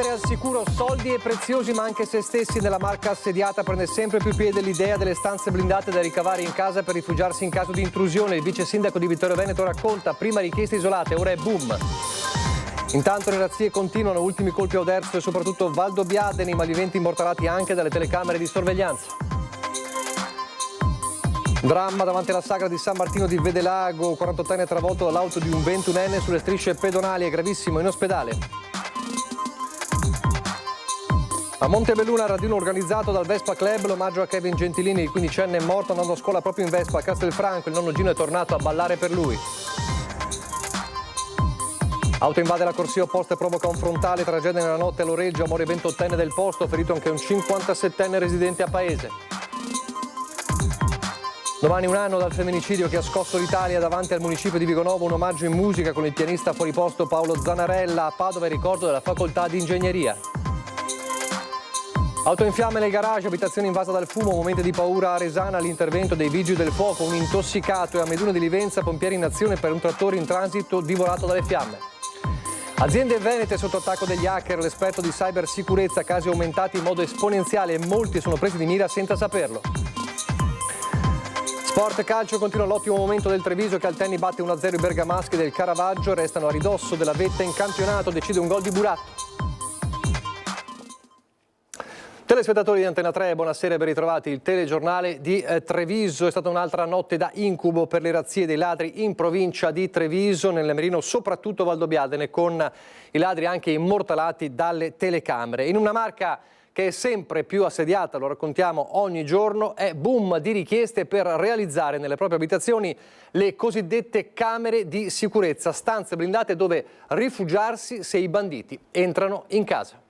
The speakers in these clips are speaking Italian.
Mettere al sicuro soldi e preziosi ma anche se stessi. Nella Marca assediata prende sempre più piede l'idea delle stanze blindate da ricavare in casa per rifugiarsi in caso di intrusione. Il vice sindaco di Vittorio Veneto racconta: prima richieste isolate, ora è boom. Intanto le razzie continuano, ultimi colpi a Oderzo e soprattutto Valdobbiadene, i malviventi immortalati anche dalle telecamere di sorveglianza. Dramma davanti alla sagra di San Martino di Vedelago, 48enne travolto dall'auto di un 21enne sulle strisce pedonali, è gravissimo, in ospedale. A Montebelluna, raduno organizzato dal Vespa Club, l'omaggio a Kevin Gentilini, il 15enne è morto andando a scuola proprio in Vespa a Castelfranco, il nonno Gino è tornato a ballare per lui. Auto invade la corsia opposta e provoca un frontale, tragedia nella notte a Loreggio, muore 28enne del posto, ferito anche un 57enne residente a Paese. Domani un anno dal femminicidio che ha scosso l'Italia. Davanti al municipio di Vigonovo un omaggio in musica con il pianista fuori posto Paolo Zanarella. A Padova il ricordo della facoltà di ingegneria. Auto in fiamme nel garage, abitazione invasa dal fumo, momenti di paura a Resana, l'intervento dei vigili del fuoco, un intossicato, e a Meduno di Livenza pompieri in azione per un trattore in transito divorato dalle fiamme. Aziende venete sotto attacco degli hacker, l'esperto di cybersicurezza, casi aumentati in modo esponenziale e molti sono presi di mira senza saperlo. Sport e calcio, continua l'ottimo momento del Treviso che al Tenni batte 1-0 i bergamaschi del Caravaggio, restano a ridosso della vetta in campionato, decide un gol di Buratto. Telespettatori di Antena 3, buonasera e ben ritrovati. Il telegiornale di Treviso. È stata un'altra notte da incubo per le razzie dei ladri in provincia di Treviso, nel Merino, soprattutto Valdobbiadene, con i ladri anche immortalati dalle telecamere. In una Marca che è sempre più assediata, lo raccontiamo ogni giorno, è boom di richieste per realizzare nelle proprie abitazioni le cosiddette camere di sicurezza, stanze blindate dove rifugiarsi se i banditi entrano in casa.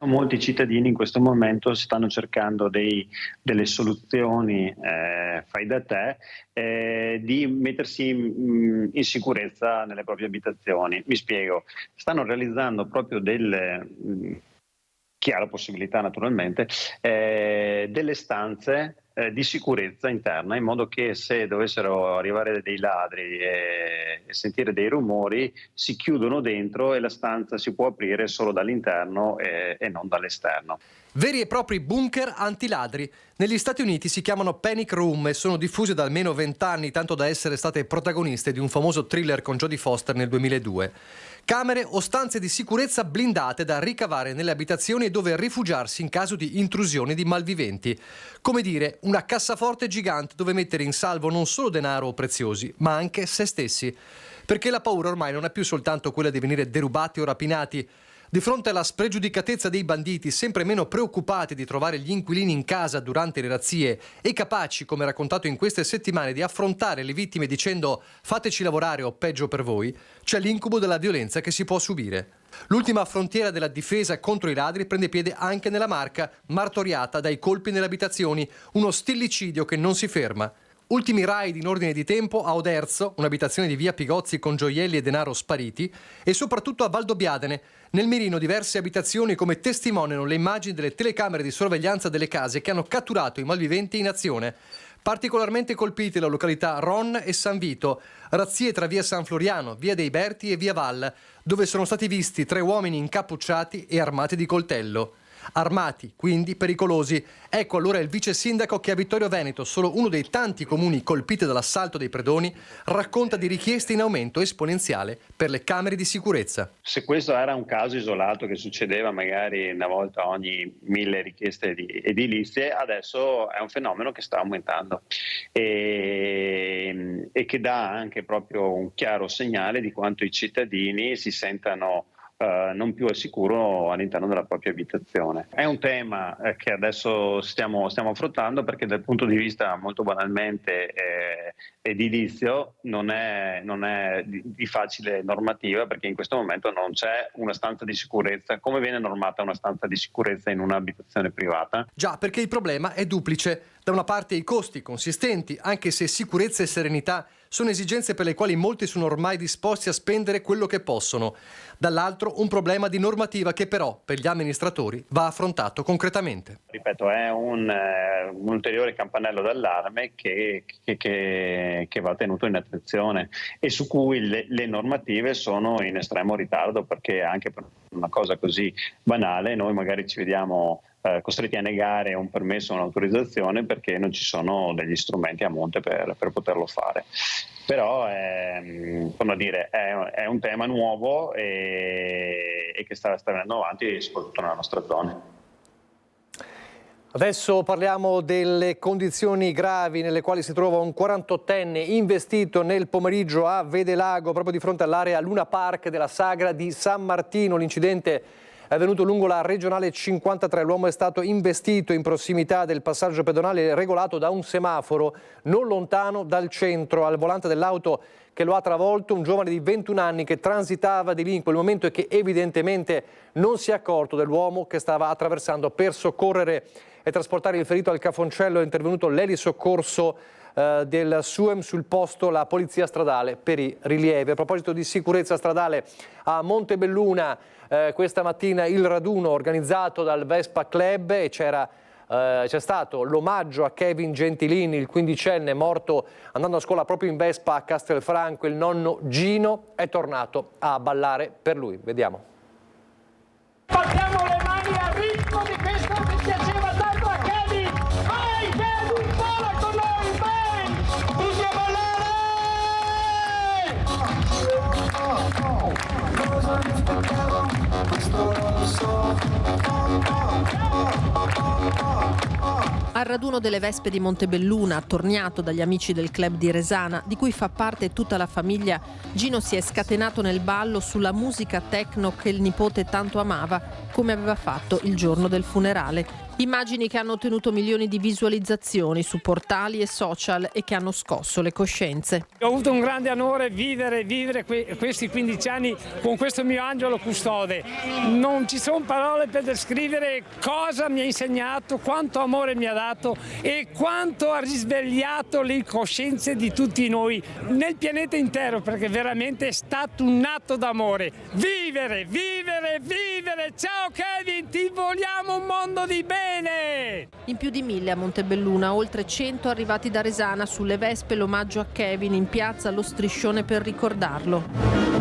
Molti cittadini in questo momento stanno cercando delle soluzioni fai da te di mettersi in sicurezza nelle proprie abitazioni. Mi spiego, stanno realizzando proprio chi ha la possibilità naturalmente, delle stanze di sicurezza interna, in modo che se dovessero arrivare dei ladri e sentire dei rumori si chiudono dentro e la stanza si può aprire solo dall'interno e non dall'esterno. Veri e propri bunker antiladri. Negli Stati Uniti si chiamano panic room e sono diffuse da almeno 20 anni, tanto da essere state protagoniste di un famoso thriller con Jodie Foster nel 2002. Camere o stanze di sicurezza blindate da ricavare nelle abitazioni e dove rifugiarsi in caso di intrusione di malviventi. Come dire, una cassaforte gigante dove mettere in salvo non solo denaro o preziosi, ma anche se stessi. Perché la paura ormai non è più soltanto quella di venire derubati o rapinati. Di fronte alla spregiudicatezza dei banditi, sempre meno preoccupati di trovare gli inquilini in casa durante le razzie e capaci, come raccontato in queste settimane, di affrontare le vittime dicendo «fateci lavorare o peggio per voi», c'è l'incubo della violenza che si può subire. L'ultima frontiera della difesa contro i ladri prende piede anche nella Marca, martoriata dai colpi nelle abitazioni, uno stillicidio che non si ferma. Ultimi raid in ordine di tempo a Oderzo, un'abitazione di via Pigozzi con gioielli e denaro spariti, e soprattutto a Valdobbiadene. Nel Merino diverse abitazioni come testimoniano le immagini delle telecamere di sorveglianza delle case che hanno catturato i malviventi in azione. Particolarmente colpite la località Ron e San Vito, razzie tra via San Floriano, via dei Berti e via Val, dove sono stati visti 3 uomini incappucciati e armati di coltello. Armati, quindi pericolosi. Ecco allora il vice sindaco che a Vittorio Veneto, solo uno dei tanti comuni colpiti dall'assalto dei predoni, racconta di richieste in aumento esponenziale per le camere di sicurezza. Se questo era un caso isolato che succedeva magari una volta ogni 1000 richieste edilizie, adesso è un fenomeno che sta aumentando e che dà anche proprio un chiaro segnale di quanto i cittadini si sentano non più al sicuro all'interno della propria abitazione. È un tema che adesso stiamo affrontando perché dal punto di vista molto banalmente edilizio non è di facile normativa, perché in questo momento non c'è una stanza di sicurezza. Come viene normata una stanza di sicurezza in un'abitazione privata? Già, perché il problema è duplice. Da una parte i costi consistenti, anche se sicurezza e serenità sono esigenze per le quali molti sono ormai disposti a spendere quello che possono. Dall'altro un problema di normativa che però per gli amministratori va affrontato concretamente. Ripeto, è un ulteriore campanello d'allarme che va tenuto in attenzione e su cui le normative sono in estremo ritardo, perché anche per una cosa così banale, noi magari ci vediamo costretti a negare un permesso o un'autorizzazione perché non ci sono degli strumenti a monte per poterlo fare. Però è un tema nuovo e che sta andando avanti soprattutto nella nostra zona. Adesso parliamo delle condizioni gravi nelle quali si trova un 48enne investito nel pomeriggio a Vedelago, proprio di fronte all'area Luna Park della Sagra di San Martino. L'incidente è avvenuto lungo la regionale 53. L'uomo è stato investito in prossimità del passaggio pedonale regolato da un semaforo non lontano dal centro. Al volante dell'auto che lo ha travolto un giovane di 21 anni che transitava di lì. In quel momento è che evidentemente non si è accorto dell'uomo che stava attraversando. Per soccorrere e trasportare il ferito al Cafoncello è intervenuto l'elisoccorso del SUEM, sul posto la polizia stradale per i rilievi. A proposito di sicurezza stradale, a Montebelluna questa mattina il raduno organizzato dal Vespa Club e c'è stato l'omaggio a Kevin Gentilini, il 15enne morto andando a scuola proprio in Vespa a Castelfranco. Il nonno Gino è tornato a ballare per lui. Vediamo. Portiamo le mani al ritmo di questo che piaceva tanto a Kevin. Vai Kevin, vola con noi, vai! Tutti a Al raduno delle Vespe di Montebelluna, attorniato dagli amici del club di Resana, di cui fa parte tutta la famiglia, Gino si è scatenato nel ballo sulla musica techno che il nipote tanto amava, come aveva fatto il giorno del funerale. Immagini che hanno ottenuto milioni di visualizzazioni su portali e social e che hanno scosso le coscienze. Ho avuto un grande onore vivere questi 15 anni con questo mio angelo custode. Non ci sono parole per descrivere cosa mi ha insegnato, quanto amore mi ha dato e quanto ha risvegliato le coscienze di tutti noi nel pianeta intero, perché veramente è stato un atto d'amore. Vivere, vivere, vivere! Ciao Kevin, ti vogliamo un mondo di bene! In più di 1000 a Montebelluna, oltre 100 arrivati da Resana sulle Vespe, l'omaggio a Kevin in piazza allo striscione per ricordarlo.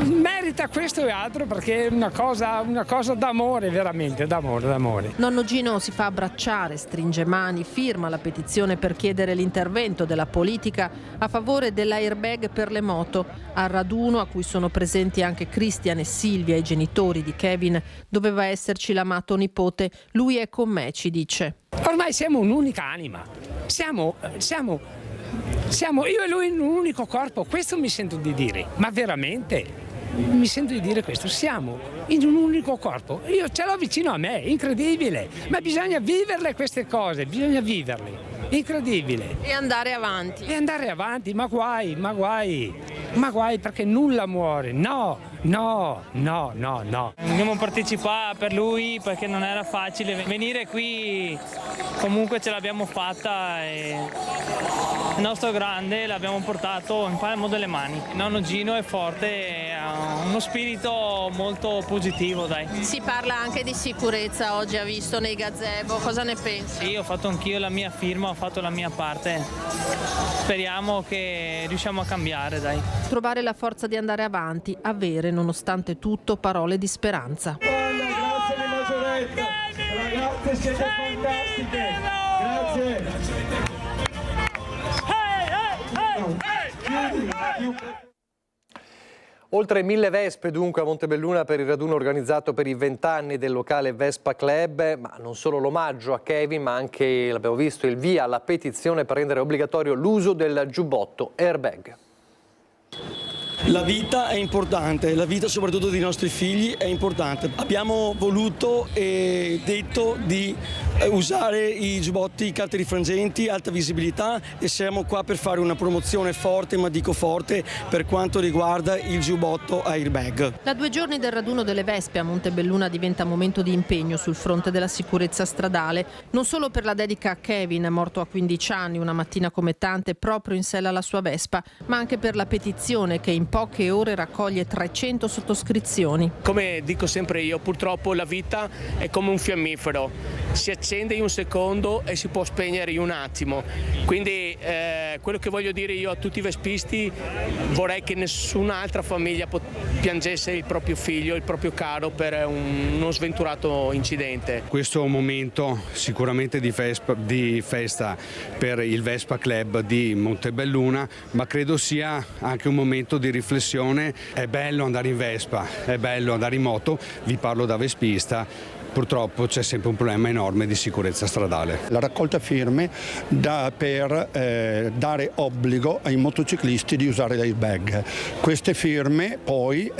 Merita questo e altro perché è una cosa d'amore, veramente, d'amore. Nonno Gino si fa abbracciare, stringe mani, firma la petizione per chiedere l'intervento della politica a favore dell'airbag per le moto. Al raduno, a cui sono presenti anche Christian e Silvia, i genitori di Kevin, doveva esserci l'amato nipote. Lui è con me, ci dice. Ormai siamo un'unica anima, siamo io e lui in un unico corpo, questo mi sento di dire, ma veramente mi sento di dire questo, siamo in un unico corpo, io ce l'ho vicino a me, incredibile, ma bisogna viverle queste cose, bisogna viverle, incredibile. E andare avanti. Ma guai, perché nulla muore, no. Dobbiamo partecipare per lui perché non era facile venire qui, comunque ce l'abbiamo fatta e il nostro grande l'abbiamo portato in palmo delle mani. Il nonno Gino è forte, ha uno spirito molto positivo, dai. Si parla anche di sicurezza oggi, ha visto nei gazebo, cosa ne pensi? Sì, ho fatto anch'io la mia firma, ho fatto la mia parte. Speriamo che riusciamo a cambiare, dai. Trovare la forza di andare avanti, avere nonostante tutto parole di speranza. Grazie di Maggioretto, ragazze siete fantastiche, grazie. Oltre 1000 Vespe dunque a Montebelluna per il raduno organizzato per i 20 anni del locale Vespa Club, ma non solo l'omaggio a Kevin, ma anche, l'abbiamo visto, il via alla petizione per rendere obbligatorio l'uso del giubbotto airbag. La vita è importante, la vita soprattutto dei nostri figli è importante. Abbiamo voluto e detto di usare i giubbotti, i calterifrangenti, alta visibilità e siamo qua per fare una promozione forte, ma dico forte, per quanto riguarda il giubbotto airbag. Da 2 giorni del raduno delle Vespe a Montebelluna diventa momento di impegno sul fronte della sicurezza stradale, non solo per la dedica a Kevin, morto a 15 anni, una mattina come tante, proprio in sella alla sua Vespa, ma anche per la petizione che in poche ore raccoglie 300 sottoscrizioni. Come dico sempre io, purtroppo la vita è come un fiammifero. si accende in un secondo e si può spegnere in un attimo. Quindi quello che voglio dire io a tutti i vespisti, vorrei che nessun'altra famiglia piangesse il proprio figlio, il proprio caro per uno sventurato incidente. Questo è un momento sicuramente di festa per il Vespa Club di Montebelluna, ma credo sia anche un momento di riflessione. È bello andare in Vespa, è bello andare in moto, vi parlo da vespista. Purtroppo c'è sempre un problema enorme di sicurezza stradale. La raccolta firme per dare obbligo ai motociclisti di usare l'airbag. Queste firme poi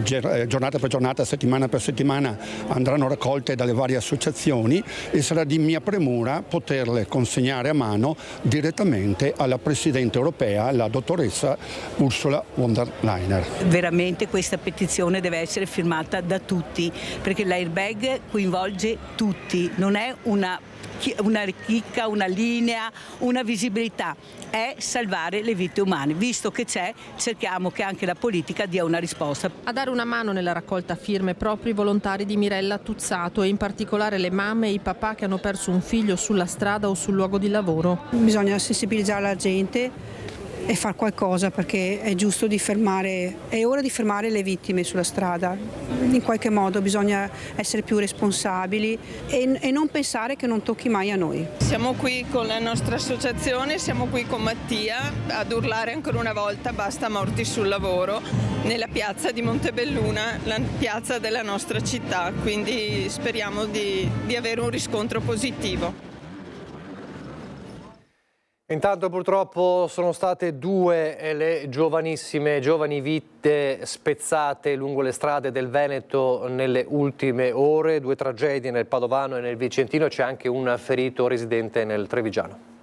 giornata per giornata, settimana per settimana andranno raccolte dalle varie associazioni e sarà di mia premura poterle consegnare a mano direttamente alla Presidente europea, la dottoressa Ursula von der Leyen. Veramente questa petizione deve essere firmata da tutti, perché l'airbag coinvolge tutti, non è una chicca, una linea, una visibilità, è salvare le vite umane. Visto che c'è, cerchiamo che anche la politica dia una risposta. A dare una mano nella raccolta firme proprio i volontari di Mirella Tuzzato e in particolare le mamme e i papà che hanno perso un figlio sulla strada o sul luogo di lavoro. Bisogna sensibilizzare la gente e far qualcosa, perché è giusto è ora di fermare le vittime sulla strada. In qualche modo bisogna essere più responsabili e non pensare che non tocchi mai a noi. Siamo qui con la nostra associazione, siamo qui con Mattia ad urlare ancora una volta basta morti sul lavoro nella piazza di Montebelluna, la piazza della nostra città, quindi speriamo di avere un riscontro positivo. Intanto purtroppo sono state 2 le giovani vite spezzate lungo le strade del Veneto nelle ultime ore, 2 tragedie nel Padovano e nel Vicentino, c'è anche un ferito residente nel Trevigiano.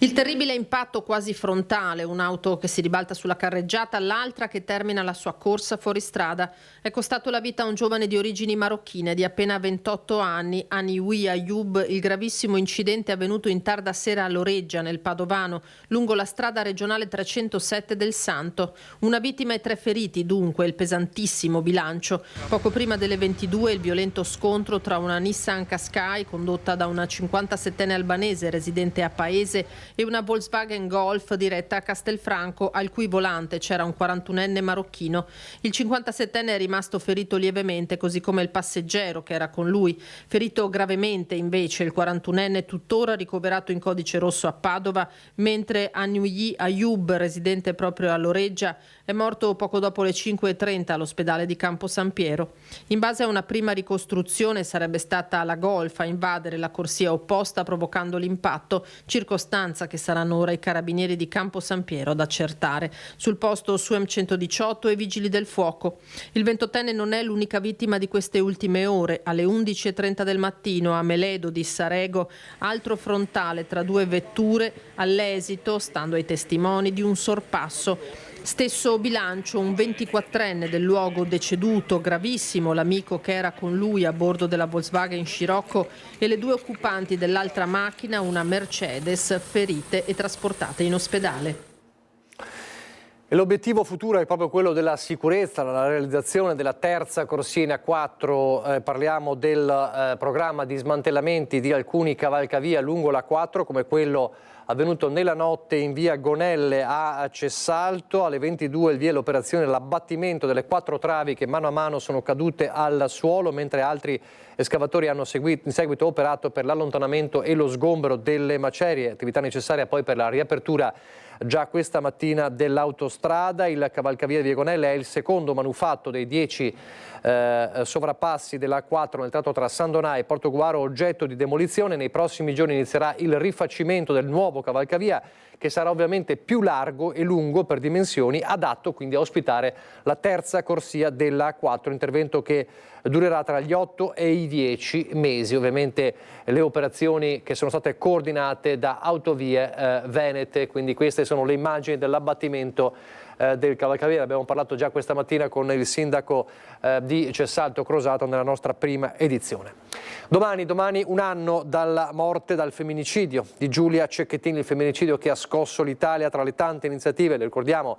Il terribile impatto quasi frontale, un'auto che si ribalta sulla carreggiata, l'altra che termina la sua corsa fuori strada. È costato la vita a un giovane di origini marocchine di appena 28 anni, Aniwi Ayoub. Il gravissimo incidente è avvenuto in tarda sera a Loreggia, nel Padovano, lungo la strada regionale 307 del Santo. Una vittima e 3 feriti, dunque, il pesantissimo bilancio. Poco prima delle 22 il violento scontro tra una Nissan Qashqai, condotta da una 57enne albanese residente a Paese, e una Volkswagen Golf diretta a Castelfranco, al cui volante c'era un 41enne marocchino. Il 57enne è rimasto ferito lievemente, così come il passeggero che era con lui. Ferito gravemente invece il 41enne, tuttora ricoverato in codice rosso a Padova, mentre Aniwi Ayoub, residente proprio a Loreggia, è morto poco dopo le 5:30 all'ospedale di Campo San Piero. In base a una prima ricostruzione sarebbe stata la Golf a invadere la corsia opposta provocando l'impatto, circostanza che saranno ora i carabinieri di Campo San Piero ad accertare. Sul posto SUEM 118 e vigili del fuoco. Il 28enne non è l'unica vittima di queste ultime ore. Alle 11:30 del mattino a Meledo di Sarego, altro frontale tra 2 vetture all'esito, stando ai testimoni, di un sorpasso. Stesso bilancio, un 24enne del luogo deceduto, gravissimo l'amico che era con lui a bordo della Volkswagen Scirocco e le 2 occupanti dell'altra macchina, una Mercedes, ferite e trasportate in ospedale. E l'obiettivo futuro è proprio quello della sicurezza, la realizzazione della terza corsia in A4. Parliamo del programma di smantellamenti di alcuni cavalcavia lungo la A4, come quello avvenuto nella notte in via Gonelle a Cessalto. Alle 22 il via l'operazione dell'abbattimento delle 4 travi che mano a mano sono cadute al suolo, mentre altri escavatori hanno in seguito operato per l'allontanamento e lo sgombero delle macerie, attività necessaria poi per la riapertura già questa mattina dell'autostrada. Il cavalcavia di Via Gonelle è il secondo manufatto dei 10 sovrappassi della A4 nel tratto tra San Donà e Portogruaro oggetto di demolizione. Nei prossimi giorni inizierà il rifacimento del nuovo cavalcavia, che sarà ovviamente più largo e lungo per dimensioni, adatto quindi a ospitare la terza corsia della A4, intervento che durerà tra gli 8 e i 10 mesi. Ovviamente le operazioni che sono state coordinate da Autovie Venete, quindi queste sono le immagini dell'abbattimento del cavalcavia. Abbiamo parlato già questa mattina con il sindaco di Cessalto Crosato nella nostra prima edizione. Domani un anno dalla morte, dal femminicidio di Giulia Cecchettin, il femminicidio che ha scosso l'Italia. Tra le tante iniziative, le ricordiamo,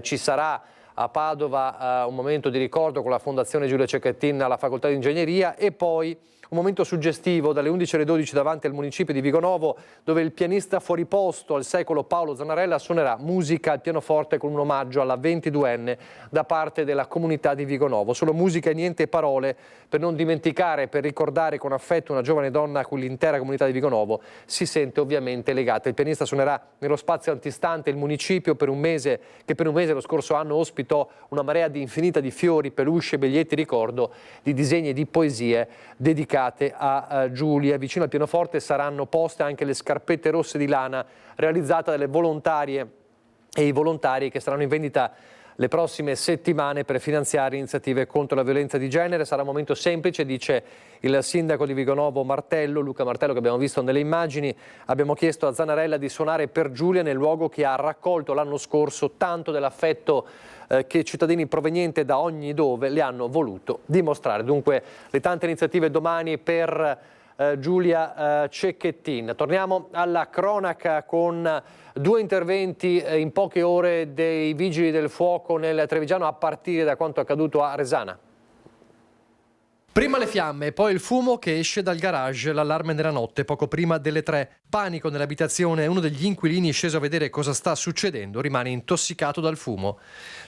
ci sarà a Padova un momento di ricordo con la Fondazione Giulia Cecchettin alla Facoltà di Ingegneria, e poi un momento suggestivo dalle 11 alle 12 davanti al municipio di Vigonovo, dove il pianista fuori posto al secolo Paolo Zanarella suonerà musica al pianoforte con un omaggio alla 22enne da parte della comunità di Vigonovo. Solo musica e niente parole per non dimenticare, per ricordare con affetto una giovane donna a cui l'intera comunità di Vigonovo si sente ovviamente legata. Il pianista suonerà nello spazio antistante il municipio per un mese, che per un mese lo scorso anno ospitò una marea di infinita di fiori, peluche, biglietti ricordo, di disegni e di poesie dedicate a Giulia. Vicino al pianoforte saranno poste anche le scarpette rosse di lana realizzate dalle volontarie e i volontari che saranno in vendita le prossime settimane per finanziare iniziative contro la violenza di genere. Sarà un momento semplice, dice il sindaco di Vigonovo Martello, Luca Martello, che abbiamo visto nelle immagini. Abbiamo chiesto a Zanarella di suonare per Giulia nel luogo che ha raccolto l'anno scorso tanto dell'affetto che cittadini provenienti da ogni dove le hanno voluto dimostrare. Dunque le tante iniziative domani per Giulia Cecchettin. Torniamo alla cronaca con 2 interventi in poche ore dei Vigili del Fuoco nel Trevigiano a partire da quanto accaduto a Resana. Prima le fiamme e poi il fumo che esce dal garage, l'allarme nella notte poco prima delle 3. Panico nell'abitazione, uno degli inquilini sceso a vedere cosa sta succedendo rimane intossicato dal fumo.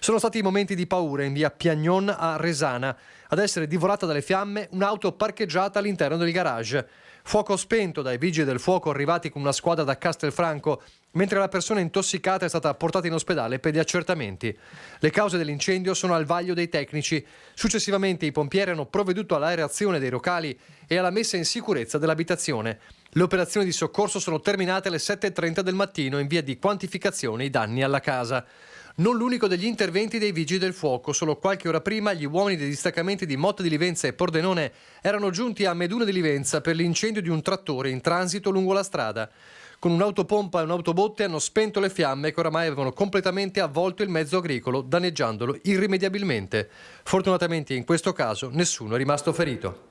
Sono stati momenti di paura in via Piagnon a Resana. Ad essere divorata dalle fiamme un'auto parcheggiata all'interno del garage. Fuoco spento dai vigili del fuoco arrivati con una squadra da Castelfranco, mentre la persona intossicata è stata portata in ospedale per gli accertamenti. Le cause dell'incendio sono al vaglio dei tecnici. Successivamente i pompieri hanno provveduto all'aerazione dei locali e alla messa in sicurezza dell'abitazione. Le operazioni di soccorso sono terminate alle 7:30 del mattino in via di quantificazione i danni alla casa. Non l'unico degli interventi dei Vigili del Fuoco. Solo qualche ora prima gli uomini dei distaccamenti di Motta di Livenza e Pordenone erano giunti a Meduna di Livenza per l'incendio di un trattore in transito lungo la strada. Con un'autopompa e un'autobotte hanno spento le fiamme che oramai avevano completamente avvolto il mezzo agricolo, danneggiandolo irrimediabilmente. Fortunatamente in questo caso nessuno è rimasto ferito.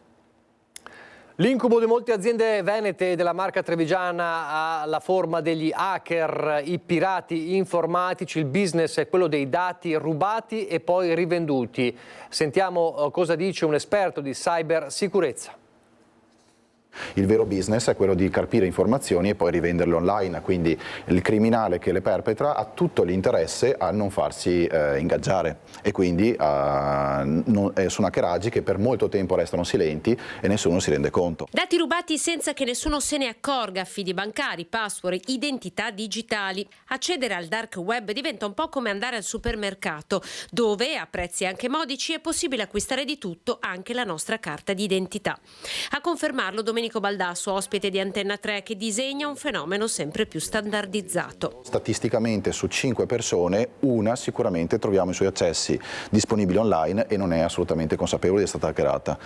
L'incubo di molte aziende venete della marca trevigiana ha la forma degli hacker, i pirati informatici. Il business è quello dei dati rubati e poi rivenduti. Sentiamo cosa dice un esperto di cybersicurezza. Il vero business è quello di carpire informazioni e poi rivenderle online, quindi il criminale che le perpetra ha tutto l'interesse a non farsi ingaggiare e quindi sono hackeraggi che per molto tempo restano silenti e nessuno si rende conto. Dati rubati senza che nessuno se ne accorga, fidi bancari, password, identità digitali. Accedere al dark web diventa un po' come andare al supermercato, dove a prezzi anche modici è possibile acquistare di tutto, anche la nostra carta di identità. A confermarlo Domenico Baldasso, ospite di Antenna 3, che disegna un fenomeno sempre più standardizzato. Statisticamente su 5 persone, una sicuramente troviamo i suoi accessi disponibili online e non è assolutamente consapevole di essere stata hackerata.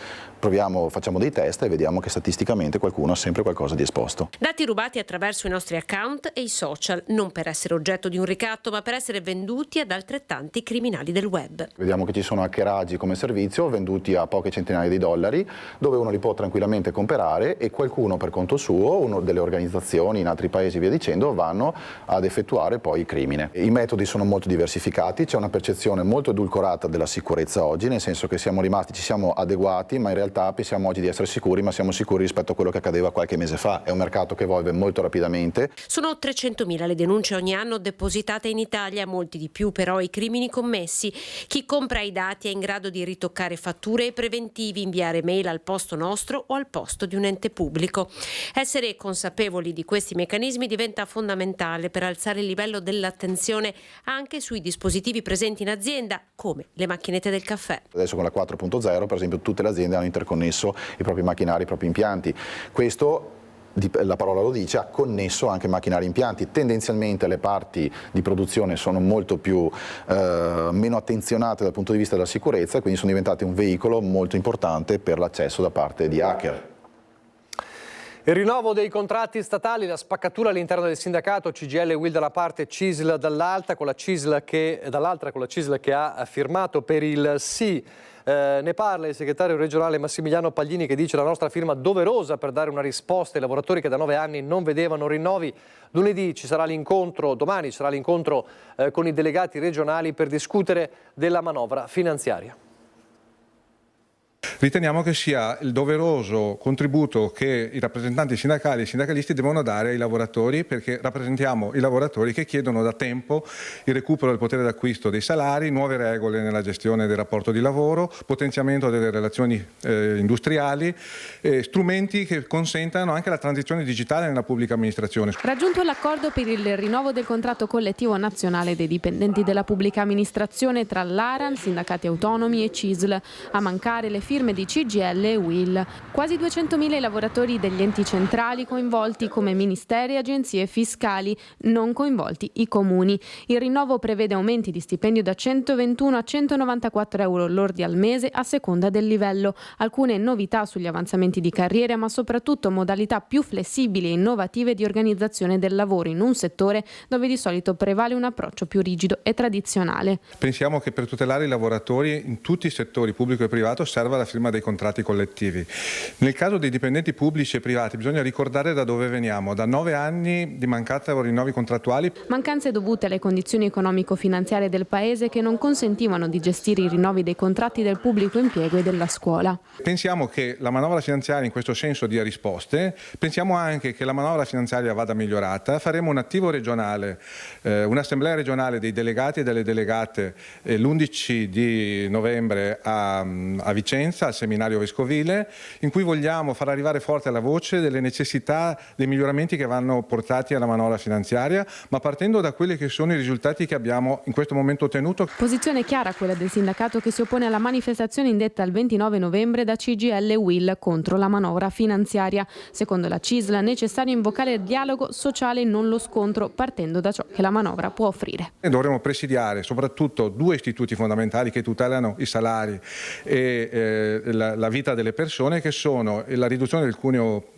Facciamo dei test e vediamo che statisticamente qualcuno ha sempre qualcosa di esposto. Dati rubati attraverso i nostri account e i social, non per essere oggetto di un ricatto, ma per essere venduti ad altrettanti criminali del web. Vediamo che ci sono hackeraggi come servizio venduti a poche centinaia di dollari, dove uno li può tranquillamente comprare e qualcuno per conto suo, uno delle organizzazioni in altri paesi via dicendo, vanno ad effettuare poi il crimine. I metodi sono molto diversificati, c'è una percezione molto edulcorata della sicurezza oggi, nel senso che ci siamo adeguati, ma in realtà pensiamo oggi di essere sicuri, ma siamo sicuri rispetto a quello che accadeva qualche mese fa. È un mercato che evolve molto rapidamente. Sono 300.000 le denunce ogni anno depositate in Italia, molti di più però i crimini commessi. Chi compra i dati è in grado di ritoccare fatture e preventivi, inviare mail al posto nostro o al posto di un ente pubblico. Essere consapevoli di questi meccanismi diventa fondamentale per alzare il livello dell'attenzione anche sui dispositivi presenti in azienda, come le macchinette del caffè. Adesso con la 4.0, per esempio, tutte le aziende hanno interconnesso i propri macchinari, i propri impianti. Questo, la parola lo dice, ha connesso anche macchinari e impianti. Tendenzialmente le parti di produzione sono molto più meno attenzionate dal punto di vista della sicurezza e quindi sono diventate un veicolo molto importante per l'accesso da parte di hacker. Il rinnovo dei contratti statali, la spaccatura all'interno del sindacato, CGIL e UIL da una parte, CISL dall'altra, con la CISL che ha firmato per il sì. Ne parla il segretario regionale Massimiliano Paglini, che dice: la nostra firma doverosa per dare una risposta ai lavoratori che da 9 anni non vedevano rinnovi. Domani ci sarà l'incontro con i delegati regionali per discutere della manovra finanziaria. Riteniamo che sia il doveroso contributo che i rappresentanti sindacali e i sindacalisti devono dare ai lavoratori, perché rappresentiamo i lavoratori che chiedono da tempo il recupero del potere d'acquisto dei salari, nuove regole nella gestione del rapporto di lavoro, potenziamento delle relazioni industriali, strumenti che consentano anche la transizione digitale nella pubblica amministrazione. Raggiunto l'accordo per il rinnovo del contratto collettivo nazionale dei dipendenti della pubblica amministrazione tra l'ARAN, sindacati autonomi e CISL, a mancare le firme di CGIL e UIL. Quasi 200.000 i lavoratori degli enti centrali coinvolti come ministeri e agenzie fiscali, non coinvolti i comuni. Il rinnovo prevede aumenti di stipendio da 121 a 194 euro lordi al mese a seconda del livello, alcune novità sugli avanzamenti di carriera, ma soprattutto modalità più flessibili e innovative di organizzazione del lavoro in un settore dove di solito prevale un approccio più rigido e tradizionale. Pensiamo che per tutelare i lavoratori in tutti i settori, pubblico e privato, serva la firma dei contratti collettivi. Nel caso dei dipendenti pubblici e privati bisogna ricordare da dove veniamo, da 9 anni di mancati rinnovi contrattuali. Mancanze dovute alle condizioni economico-finanziarie del Paese che non consentivano di gestire i rinnovi dei contratti del pubblico impiego e della scuola. Pensiamo che la manovra finanziaria in questo senso dia risposte, pensiamo anche che la manovra finanziaria vada migliorata, faremo un attivo regionale, un'assemblea regionale dei delegati e delle delegate l'11 di novembre a Vicenza, al seminario vescovile, in cui vogliamo far arrivare forte la voce delle necessità dei miglioramenti che vanno portati alla manovra finanziaria, ma partendo da quelli che sono i risultati che abbiamo in questo momento ottenuto. Posizione chiara quella del sindacato che si oppone alla manifestazione indetta il 29 novembre da CGIL e UIL contro la manovra finanziaria. Secondo la CISL è necessario invocare il dialogo sociale e non lo scontro, partendo da ciò che la manovra può offrire. Dovremo presidiare soprattutto 2 istituti fondamentali che tutelano i salari e la vita delle persone, che sono la riduzione del cuneo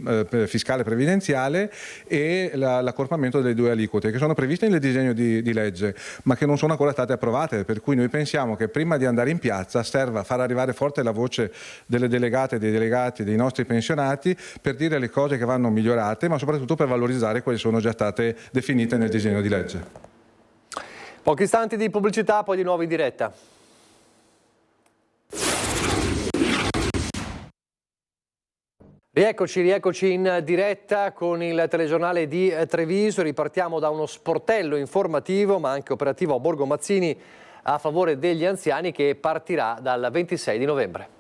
fiscale previdenziale e l'accorpamento delle 2 aliquote, che sono previste nel disegno di legge ma che non sono ancora state approvate, per cui noi pensiamo che prima di andare in piazza serva far arrivare forte la voce delle delegate, dei delegati, dei nostri pensionati, per dire le cose che vanno migliorate, ma soprattutto per valorizzare quelle che sono già state definite nel disegno di legge. Pochi istanti di pubblicità, poi di nuovo in diretta. Rieccoci in diretta con il telegiornale di Treviso. Ripartiamo da uno sportello informativo ma anche operativo a Borgo Mazzini a favore degli anziani, che partirà dal 26 di novembre.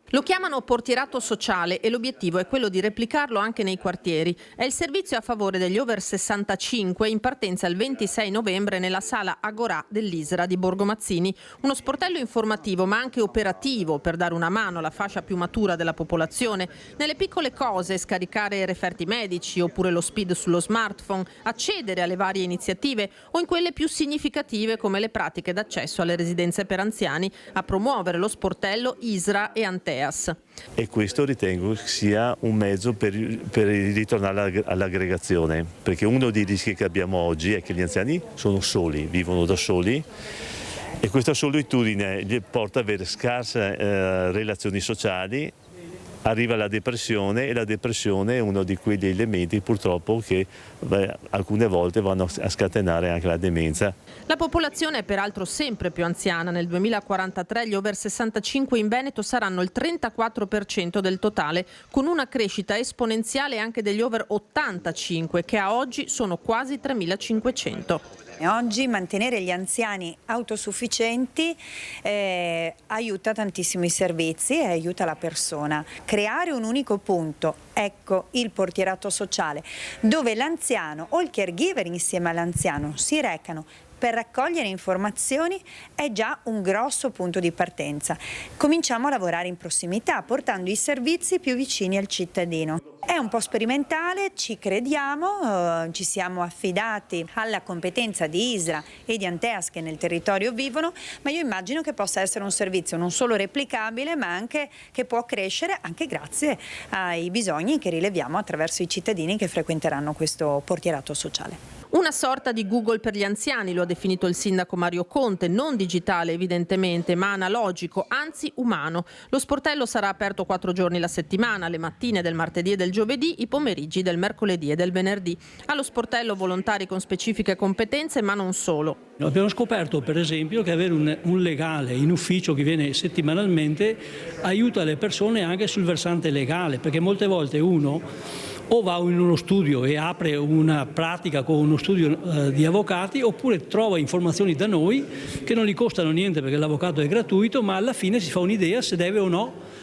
Lo chiamano portierato sociale e l'obiettivo è quello di replicarlo anche nei quartieri. È il servizio a favore degli over 65 in partenza il 26 novembre nella sala Agorà dell'Isra di Borgo Mazzini. Uno sportello informativo ma anche operativo per dare una mano alla fascia più matura della popolazione. Nelle piccole cose, scaricare referti medici oppure lo SPID sullo smartphone, accedere alle varie iniziative, o in quelle più significative come le pratiche d'accesso alle residenze per anziani, a promuovere lo sportello Isra e Antea. E questo ritengo sia un mezzo per ritornare all'aggregazione, perché uno dei rischi che abbiamo oggi è che gli anziani sono soli, vivono da soli, e questa solitudine li porta ad avere scarse relazioni sociali. Arriva la depressione, e la depressione è uno di quegli elementi purtroppo che alcune volte vanno a scatenare anche la demenza. La popolazione è peraltro sempre più anziana. Nel 2043 gli over 65 in Veneto saranno il 34% del totale, con una crescita esponenziale anche degli over 85, che a oggi sono quasi 3.500. Oggi mantenere gli anziani autosufficienti aiuta tantissimo i servizi e aiuta la persona. Creare un unico punto, ecco il portierato sociale, dove l'anziano o il caregiver insieme all'anziano si recano per raccogliere informazioni è già un grosso punto di partenza. Cominciamo a lavorare in prossimità, portando i servizi più vicini al cittadino. È un po' sperimentale, ci crediamo, ci siamo affidati alla competenza di ISRA e di Anteas che nel territorio vivono, ma io immagino che possa essere un servizio non solo replicabile, ma anche che può crescere anche grazie ai bisogni che rileviamo attraverso i cittadini che frequenteranno questo portierato sociale. Una sorta di Google per gli anziani, lo ha definito il sindaco Mario Conte, non digitale evidentemente, ma analogico, anzi umano. Lo sportello sarà aperto 4 giorni la settimana, le mattine del martedì e del giovedì, i pomeriggi del mercoledì e del venerdì. Allo sportello volontari con specifiche competenze, ma non solo. Abbiamo scoperto per esempio che avere un legale in ufficio che viene settimanalmente aiuta le persone anche sul versante legale, perché molte volte uno o va in uno studio e apre una pratica con uno studio di avvocati, oppure trova informazioni da noi che non gli costano niente perché l'avvocato è gratuito, ma alla fine si fa un'idea se deve o no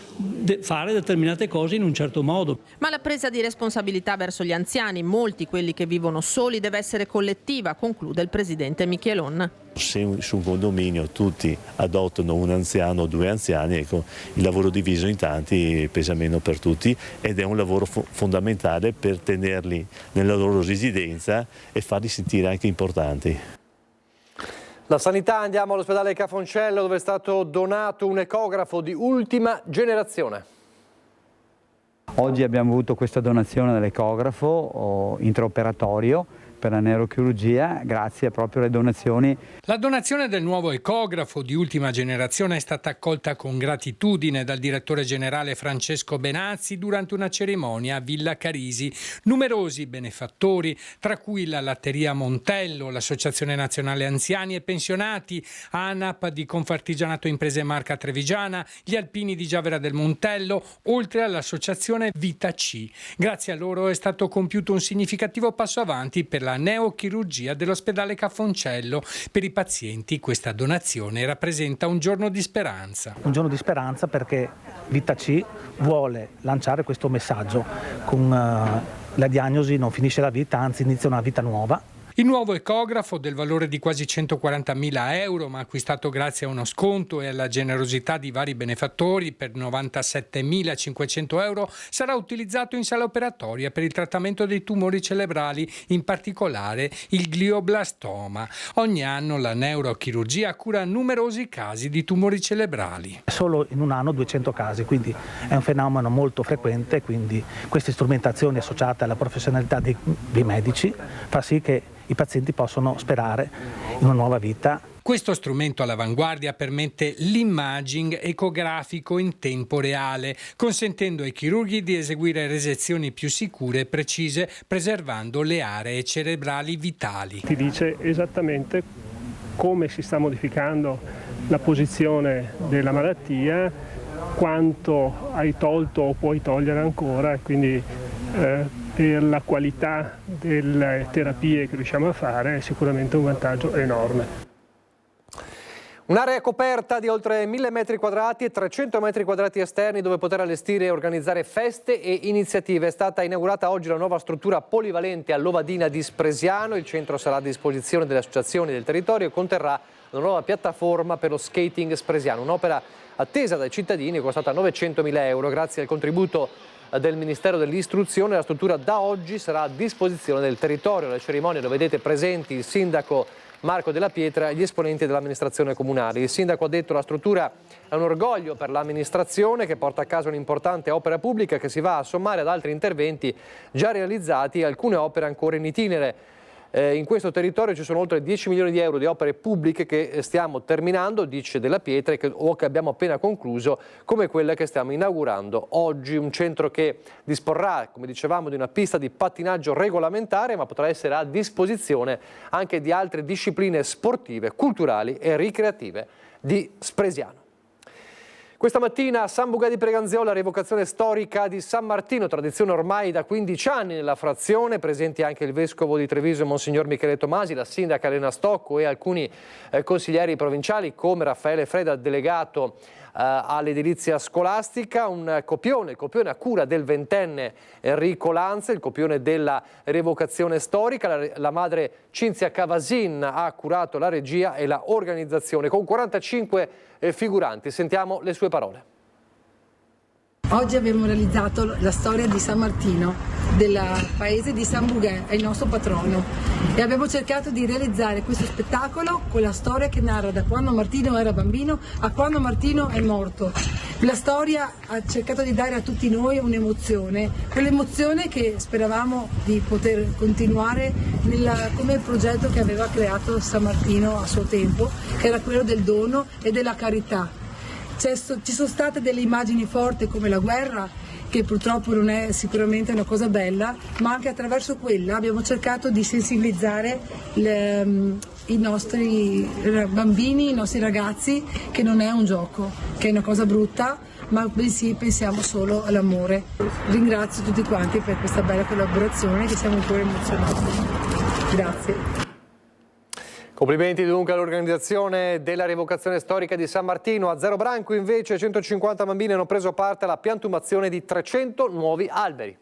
fare determinate cose in un certo modo. Ma la presa di responsabilità verso gli anziani, molti quelli che vivono soli, deve essere collettiva, conclude il presidente Michelon. Se su un condominio tutti adottano un anziano o 2 anziani, ecco, il lavoro diviso in tanti pesa meno per tutti ed è un lavoro fondamentale per tenerli nella loro residenza e farli sentire anche importanti. La sanità, andiamo all'ospedale Cafoncello dove è stato donato un ecografo di ultima generazione. Oggi abbiamo avuto questa donazione dell'ecografo intraoperatorio per la neurochirurgia, grazie proprio alle donazioni. La donazione del nuovo ecografo di ultima generazione è stata accolta con gratitudine dal direttore generale Francesco Benazzi durante una cerimonia a Villa Carisi. Numerosi benefattori, tra cui la Latteria Montello, l'Associazione Nazionale Anziani e Pensionati, ANAP di Confartigianato Imprese Marca Trevigiana, gli Alpini di Giavera del Montello, oltre all'associazione Vita C. Grazie a loro è stato compiuto un significativo passo avanti per la neochirurgia dell'ospedale Cafoncello. Per i pazienti questa donazione rappresenta un giorno di speranza. Un giorno di speranza perché Vita C vuole lanciare questo messaggio. Con la diagnosi non finisce la vita, anzi inizia una vita nuova. Il nuovo ecografo del valore di quasi 140.000 euro, ma acquistato grazie a uno sconto e alla generosità di vari benefattori per 97.500 euro, sarà utilizzato in sala operatoria per il trattamento dei tumori cerebrali, in particolare il glioblastoma. Ogni anno la neurochirurgia cura numerosi casi di tumori cerebrali. Solo in un anno 200 casi, quindi è un fenomeno molto frequente, quindi queste strumentazioni associate alla professionalità dei medici fa sì che i pazienti possono sperare in una nuova vita. Questo strumento all'avanguardia permette l'imaging ecografico in tempo reale, consentendo ai chirurghi di eseguire resezioni più sicure e precise, preservando le aree cerebrali vitali. Ti dice esattamente come si sta modificando la posizione della malattia, quanto hai tolto o puoi togliere ancora, quindi per la qualità delle terapie che riusciamo a fare è sicuramente un vantaggio enorme. Un'area coperta di oltre 1000 metri quadrati e 300 metri quadrati esterni dove poter allestire e organizzare feste e iniziative. È stata inaugurata oggi la nuova struttura polivalente all'Ovadina di Spresiano. Il centro sarà a disposizione delle associazioni del territorio e conterrà una nuova piattaforma per lo skating spresiano. Un'opera attesa dai cittadini, costata 900.000 euro. Grazie al contributo del Ministero dell'Istruzione la struttura da oggi sarà a disposizione del territorio. Alle cerimonie lo vedete presenti il sindaco Marco Della Pietra e gli esponenti dell'amministrazione comunale. Il sindaco ha detto che la struttura è un orgoglio per l'amministrazione che porta a casa un'importante opera pubblica che si va a sommare ad altri interventi già realizzati e alcune opere ancora in itinere. In questo territorio ci sono oltre 10 milioni di euro di opere pubbliche che stiamo terminando, dice Della Pietra, o che abbiamo appena concluso, come quella che stiamo inaugurando oggi. Un centro che disporrà, come dicevamo, di una pista di pattinaggio regolamentare, ma potrà essere a disposizione anche di altre discipline sportive, culturali e ricreative di Spresiano. Questa mattina a San Bugà di Preganziola, rievocazione storica di San Martino, tradizione ormai da 15 anni nella frazione, presenti anche il vescovo di Treviso Monsignor Michele Tomasi, la sindaca Elena Stocco e alcuni consiglieri provinciali come Raffaele Freda, delegato all'edilizia scolastica, un copione a cura del 20enne Enrico Lanza, il copione della rievocazione storica. La madre Cinzia Cavasin ha curato la regia e la organizzazione con 45 figuranti. Sentiamo le sue parole. Oggi abbiamo realizzato la storia di San Martino, del paese di San Bugè, è il nostro patrono, e abbiamo cercato di realizzare questo spettacolo con la storia che narra da quando Martino era bambino a quando Martino è morto. La storia ha cercato di dare a tutti noi un'emozione, quell'emozione che speravamo di poter continuare come il progetto che aveva creato San Martino a suo tempo, che era quello del dono e della carità. Ci sono state delle immagini forti come la guerra, che purtroppo non è sicuramente una cosa bella, ma anche attraverso quella abbiamo cercato di sensibilizzare i nostri bambini, i nostri ragazzi, che non è un gioco, che è una cosa brutta, ma bensì pensiamo solo all'amore. Ringrazio tutti quanti per questa bella collaborazione, che siamo ancora emozionati. Grazie. Complimenti dunque all'organizzazione della rievocazione storica di San Martino. A Zero Branco invece 150 bambini hanno preso parte alla piantumazione di 300 nuovi alberi.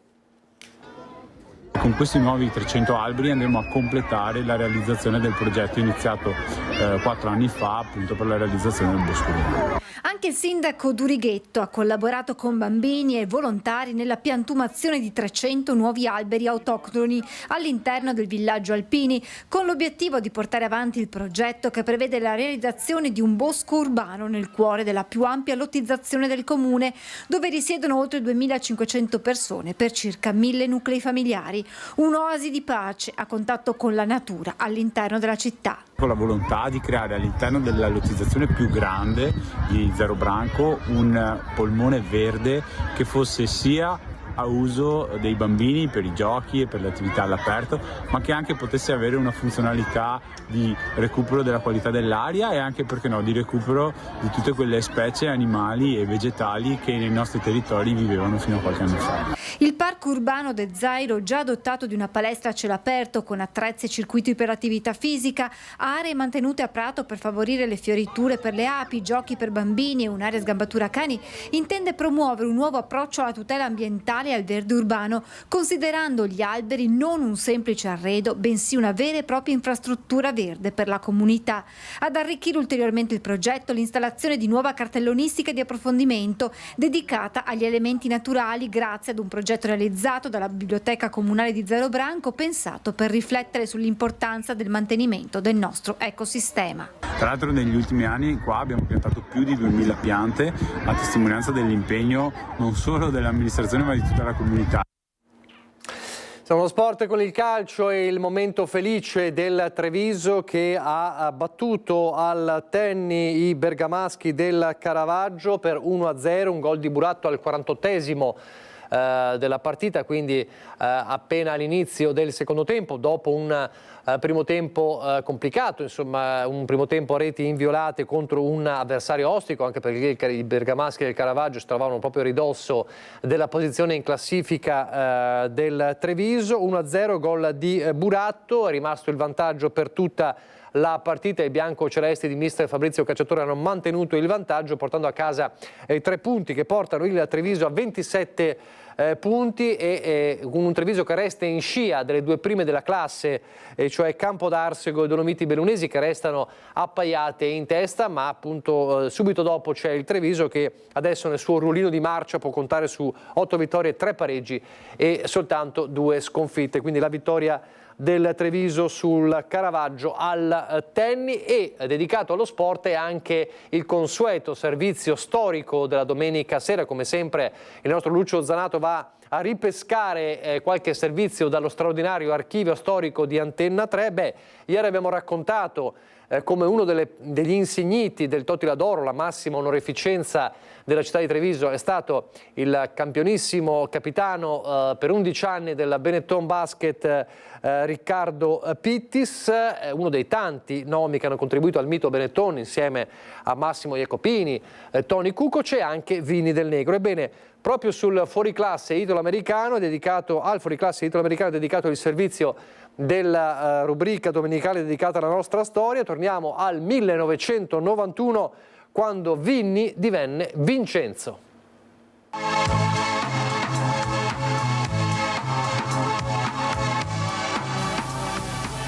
Con questi nuovi 300 alberi andremo a completare la realizzazione del progetto iniziato 4 anni fa, appunto per la realizzazione del bosco urbano. Anche il sindaco Durighetto ha collaborato con bambini e volontari nella piantumazione di 300 nuovi alberi autoctoni all'interno del villaggio Alpini, con l'obiettivo di portare avanti il progetto che prevede la realizzazione di un bosco urbano nel cuore della più ampia lottizzazione del comune, dove risiedono oltre 2.500 persone per circa 1.000 nuclei familiari. Un'oasi di pace a contatto con la natura all'interno della città. Con la volontà di creare all'interno della lottizzazione più grande di Zero Branco un polmone verde che fosse sia a uso dei bambini per i giochi e per le attività all'aperto, ma che anche potesse avere una funzionalità di recupero della qualità dell'aria e anche, perché no, di recupero di tutte quelle specie animali e vegetali che nei nostri territori vivevano fino a qualche anno fa. Il parco urbano del Zairo, già dotato di una palestra a cielo aperto con attrezzi e circuiti per l'attività fisica, aree mantenute a prato per favorire le fioriture per le api, giochi per bambini e un'area sgambatura cani, intende promuovere un nuovo approccio alla tutela ambientale e al verde urbano, considerando gli alberi non un semplice arredo, bensì una vera e propria infrastruttura verde per la comunità. Ad arricchire ulteriormente il progetto l'installazione di nuova cartellonistica di approfondimento dedicata agli elementi naturali, grazie ad un progetto realizzato dalla Biblioteca Comunale di Zero Branco, pensato per riflettere sull'importanza del mantenimento del nostro ecosistema. Tra l'altro negli ultimi anni qua abbiamo piantato più di 2000 piante, a testimonianza dell'impegno non solo dell'amministrazione ma di tutta la comunità. Siamo allo sport con il calcio e il momento felice del Treviso che ha battuto al Tenni i bergamaschi del Caravaggio per 1-0, un gol di Buratto al 48esimo della partita, quindi appena all'inizio del secondo tempo, dopo un primo tempo complicato, insomma un primo tempo a reti inviolate contro un avversario ostico, anche perché i bergamaschi del Caravaggio si trovavano proprio a ridosso della posizione in classifica del Treviso. 1-0, gol di Buratto, è rimasto il vantaggio per tutta la partita. I biancocelesti di mister Fabrizio Cacciatore hanno mantenuto il vantaggio, portando a casa 3 punti che portano il Treviso a 27 punti e un Treviso che resta in scia delle 2 prime della classe, cioè Campo d'Arsego e Dolomiti Bellunesi, che restano appaiate in testa, ma appunto subito dopo c'è il Treviso che adesso nel suo ruolino di marcia può contare su 8 vittorie, 3 pareggi e soltanto 2 sconfitte, quindi la vittoria del Treviso sul Caravaggio al Tenni. E dedicato allo sport è anche il consueto servizio storico della domenica sera. Come sempre il nostro Lucio Zanato va a ripescare qualche servizio dallo straordinario archivio storico di Antenna 3. Ieri abbiamo raccontato come uno degli insigniti del Totila d'Oro, la massima onorificenza della città di Treviso, è stato il campionissimo capitano per 11 anni del Benetton Basket Riccardo Pittis, uno dei tanti nomi che hanno contribuito al mito Benetton insieme a Massimo Iacopini, Tony Kukoc e anche Vini del Negro. Ebbene, proprio sul fuoriclasse italo-americano è dedicato il servizio della rubrica domenicale dedicata alla nostra storia. Torniamo al 1991 quando Vinny divenne Vincenzo.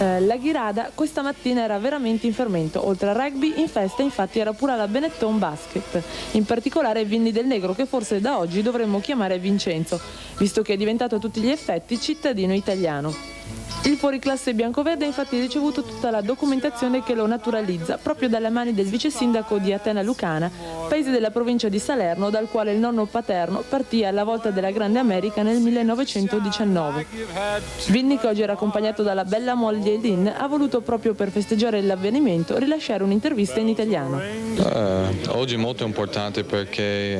La Ghirada questa mattina era veramente in fermento. Oltre al rugby, in festa infatti era pure la Benetton Basket, in particolare Vinny Del Negro, che forse da oggi dovremmo chiamare Vincenzo, visto che è diventato a tutti gli effetti cittadino italiano. Il fuoriclasse biancoverde ha infatti ricevuto tutta la documentazione che lo naturalizza, proprio dalle mani del vice sindaco di Atena Lucana, paese della provincia di Salerno, dal quale il nonno paterno partì alla volta della Grande America nel 1919. Vinny, che oggi era accompagnato dalla bella moglie Lynn, ha voluto, proprio per festeggiare l'avvenimento, rilasciare un'intervista in italiano. Oggi è molto importante perché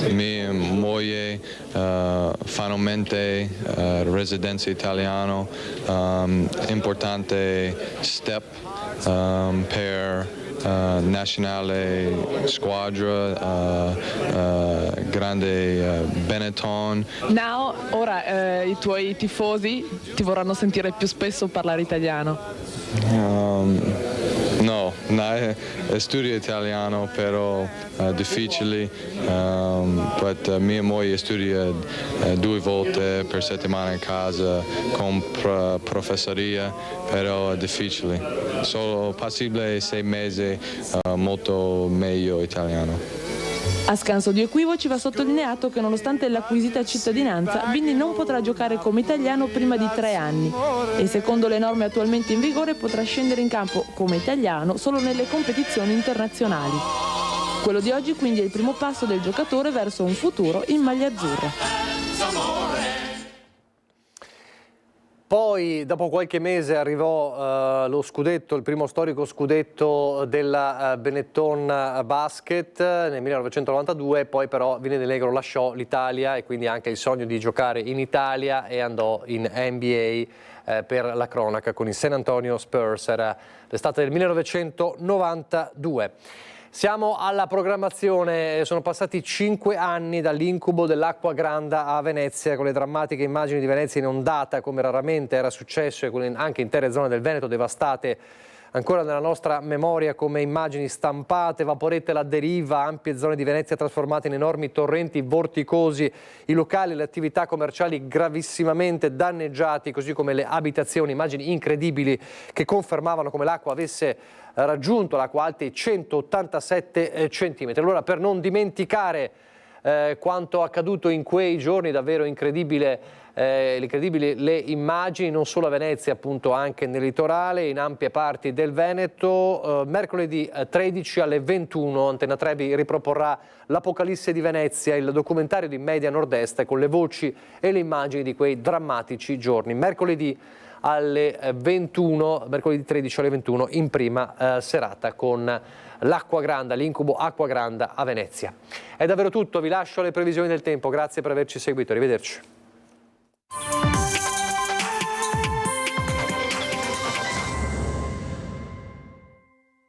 mia moglie finalmente residenza italiana, importante step per nazionale squadra, grande Benetton. Now, ora i tuoi tifosi ti vorranno sentire più spesso parlare italiano. No, studio italiano, però difficile. Mia moglie studia 2 volte per settimana in casa con professoria, però è difficile. Solo possibile 6 mesi, molto meglio italiano. A scanso di equivoci va sottolineato che nonostante l'acquisita cittadinanza, Vinny non potrà giocare come italiano prima di 3 anni e secondo le norme attualmente in vigore potrà scendere in campo come italiano solo nelle competizioni internazionali. Quello di oggi quindi è il primo passo del giocatore verso un futuro in maglia azzurra. Poi, dopo qualche mese, arrivò lo scudetto, il primo storico scudetto della Benetton Basket nel 1992, poi però Vinny Del Negro lasciò l'Italia e quindi anche il sogno di giocare in Italia e andò in NBA per la cronaca con i San Antonio Spurs, era l'estate del 1992. Siamo alla programmazione, sono passati 5 anni dall'incubo dell'acqua granda a Venezia, con le drammatiche immagini di Venezia inondata come raramente era successo e con anche intere zone del Veneto devastate ancora nella nostra memoria come immagini stampate, vaporette alla deriva, ampie zone di Venezia trasformate in enormi torrenti vorticosi, i locali e le attività commerciali gravissimamente danneggiati, così come le abitazioni, immagini incredibili che confermavano come l'acqua avesse raggiunto l'acqua alta i 187 centimetri. Allora, per non dimenticare quanto accaduto in quei giorni, davvero incredibili le immagini, non solo a Venezia, appunto anche nel litorale, in ampie parti del Veneto. Mercoledì 13 alle 21 Antena 3 vi riproporrà l'Apocalisse di Venezia, il documentario di Media Nord-Est con le voci e le immagini di quei drammatici giorni. Mercoledì alle 21, mercoledì 13 alle 21 in prima serata con l'Acqua Granda, l'incubo Acqua Granda a Venezia. È davvero tutto, vi lascio alle previsioni del tempo, grazie per averci seguito, arrivederci.